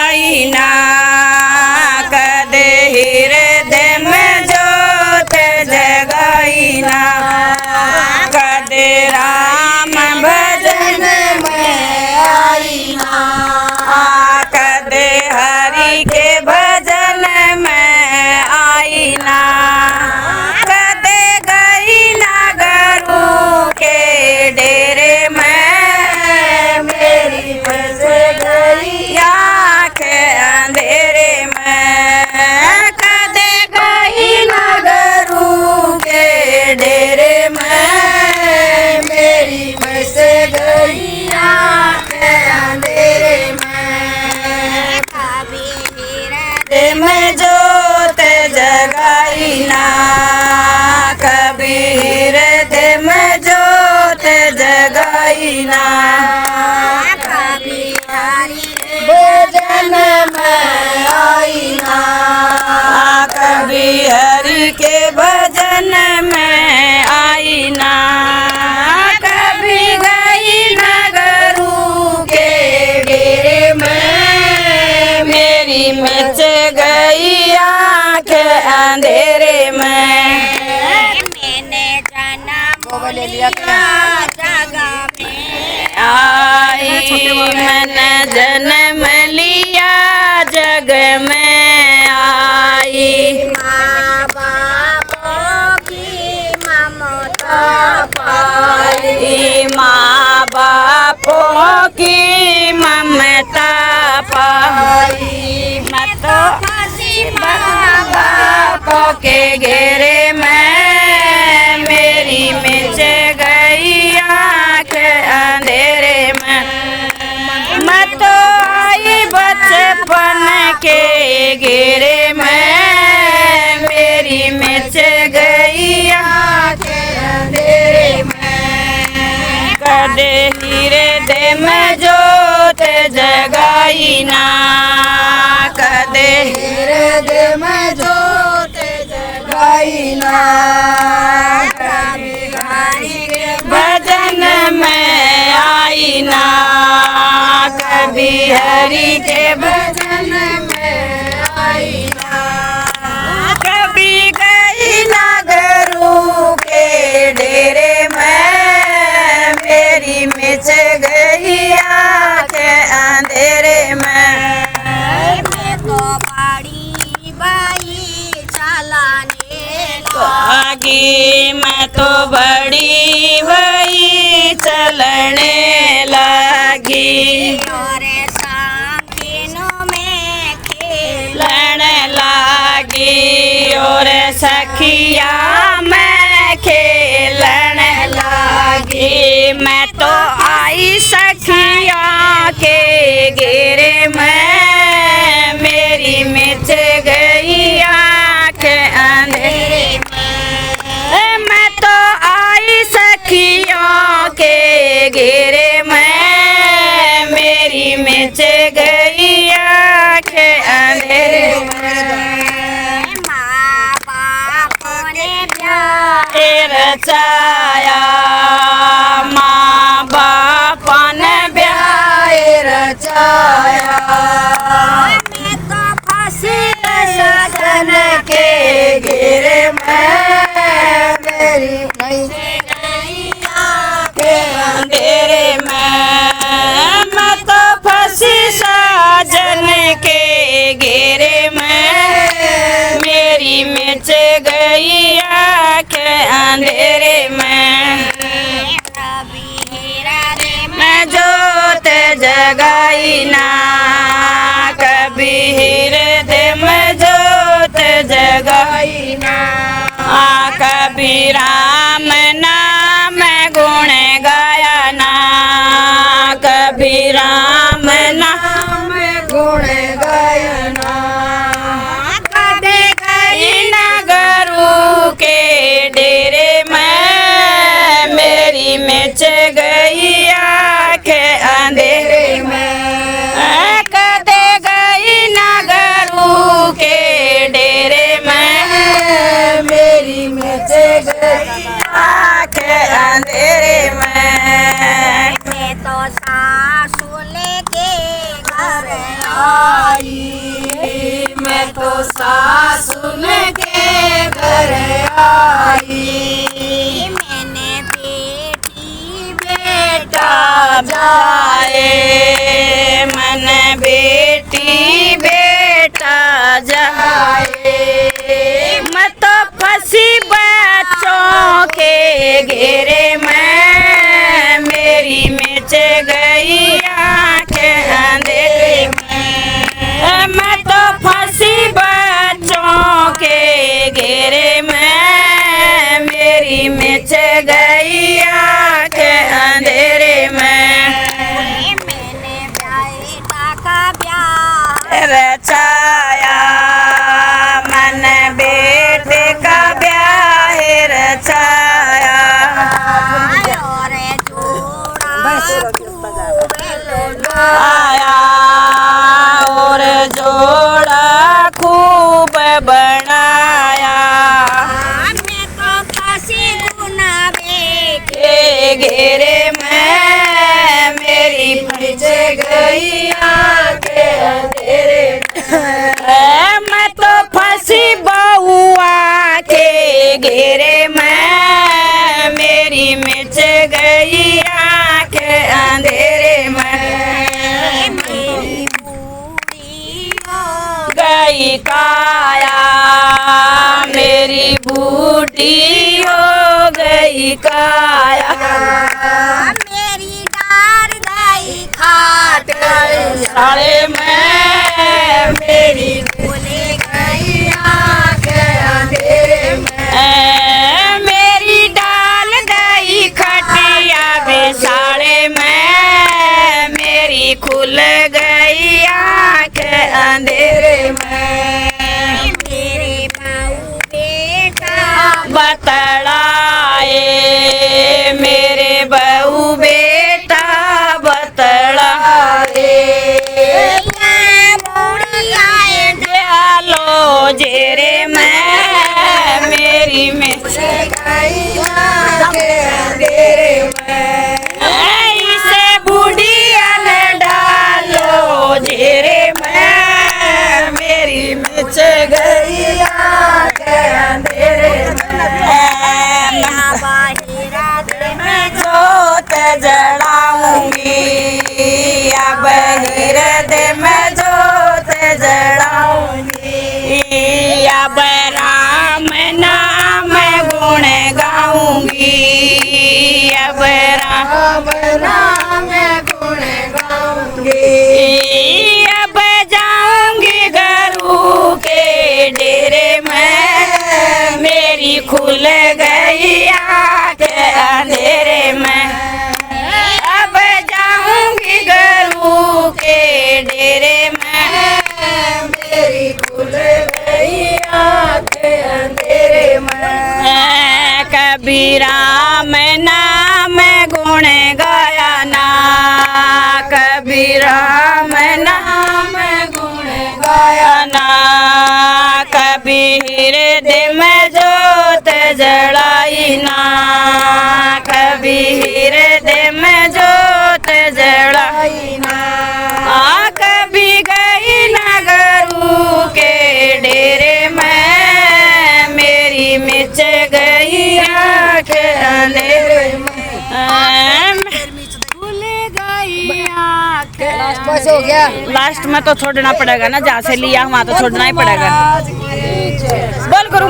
जगाई ना, कदे हृदय में जोत जगाई ना, कदे राम भजन में आई ना, कदे हरि के भजन में आई ना, कदे गई ना गुरु के डेरे में, मेरी बस गई आँख अंधेरे में, कदे गई ना गुरु के डेरे में, मेरी बस गई आँख अंधेरे में, हृदय में जोत जगाई ना, कभी हृदय में जोत जगाई ना, कभी हरि भजन में आई ना, कभी हरि के भजन में आई ना, कभी गई ना गुरु के डेरे में, मेरी मिच गई आँख अंधेरे में, मैंने जन्म लिया जगह में आई, मैंने जन्म लिया जग में आई, माँ बापों की ममता पाई, माँ बापों की ममता पाई, मैं तो फंसी माँ बापों के घेरे में, मेरी मिच गई आँख अंधेरे में, मैं तो आई बचपन के घेरे में, मेरी मिच गई आँख अंधेरे में, कदे हृदय में जोत जगाई ना, कदे हृदय में जोत जगाई ना, कभी हरि के भजन में आई ना, कभी हरि के भजन में आई ना, कभी गई ना गुरु के डेरे में, मेरी मिच गई आँख अंधेरे में, मैं तो बड़ी बाई चलाने लगी, मैं तो बड़ी बाई चलने लगी, और साथियों में खेलन लगी, और सखिया में खेलन लगी, मैं तो आई सखिया के घेरे में, मेरी मिच गई आँख अंधेरे में, मैं तो आई सखियों के घेरे में, मेरी मिच गई आँख अंधेरे में, माँ बाप ने प्यार रचाया, माँ बाप ने प्यार रचाया, मैं तो फंसी सजन के घेरे में, मेरी गई आँख अंधेरे में, मैं तो फंसी साजन के घेरे में, मेरी मिच गई आँख अंधेरे में, मैं जोत जगाई ना, कभी हृदय में जोत जगाई ना, कभी राम नाम गुण गाया ना, कभी राम नाम गुण गाया ना, कदे गई ना गुरु के डेरे में, मेरी मिच गई आँख अंधेरे में, कदे गई ना गुरु के डेरे में, मेरी मिच गई घर आई, मैं तो सासुन के घर आई। मैंने बेटी बेटा जाए, मन बेटी बेटा जाए। मैं तो फंसी बच्चों के घेरे में, मेरी मिच गई आंखें अंधेरे में। मैं तो फंसी बच्चों के घेरे में, मेरी मिच गई आंखें अंधेरे में। मैंने बेटा का ब्याह रचाया, मन बेटे का ब्याह रचाया। आया और जोड़ा खूब बनाया। मैं तो फांसी गुनाहे के घेरे में, मेरी फंस गई आंखें अंधेरे में। मैं तो फंसी बहुआ के घेरे में, मेरी मिच गई आंखें अंधेरे में। गई काया, मेरी बूढ़ी हो गई काया। मेरी डार गई खाट साले में, मेरी भूले गई आंखें अंधेरे में। मेरी डाल गई खटिया बेसाड़े में, मेरी खुल गई आंखें अंधेरे में। मेरे बाऊ बेटा बतलाए, मेरे बहू बेटा बतलाए। दयालो जेरे में, मेरी मिच गई आंखें अंधेरे में। इसे बुढ़िया ने डालो जेरे में, मेरी मिच गई आंखें अंधेरे में। मैं जोत जलाऊंगी, अब हृदय में जोत जलाऊंगी। अब राम नाम गुण गाऊंगी, अब राम नाम गुण गाऊंगी। अब जाऊंगी गुरु के डेरे में, मेरी खुल गई आंखें अंधेरे में। अब जाऊंगी गुरु के डेरे में, मेरी खुल गई आंखें अंधेरे में। कभी राम नाम गुण गाया ना, कभी राम नाम गुण गाया ना। कभी हृदय में जोत जलाई ना, कभी हृदय में जोत जलाई ना। कभी गई ना गुरु के डेरे में, मेरी मिच गई आंखें अंधेरे में। भूल गई आंखें। बस हो गया। लास्ट में तो छोड़ना पड़ेगा ना, जहाँ से लिया वहाँ तो छोड़ना ही पड़ेगा। बोल गुरु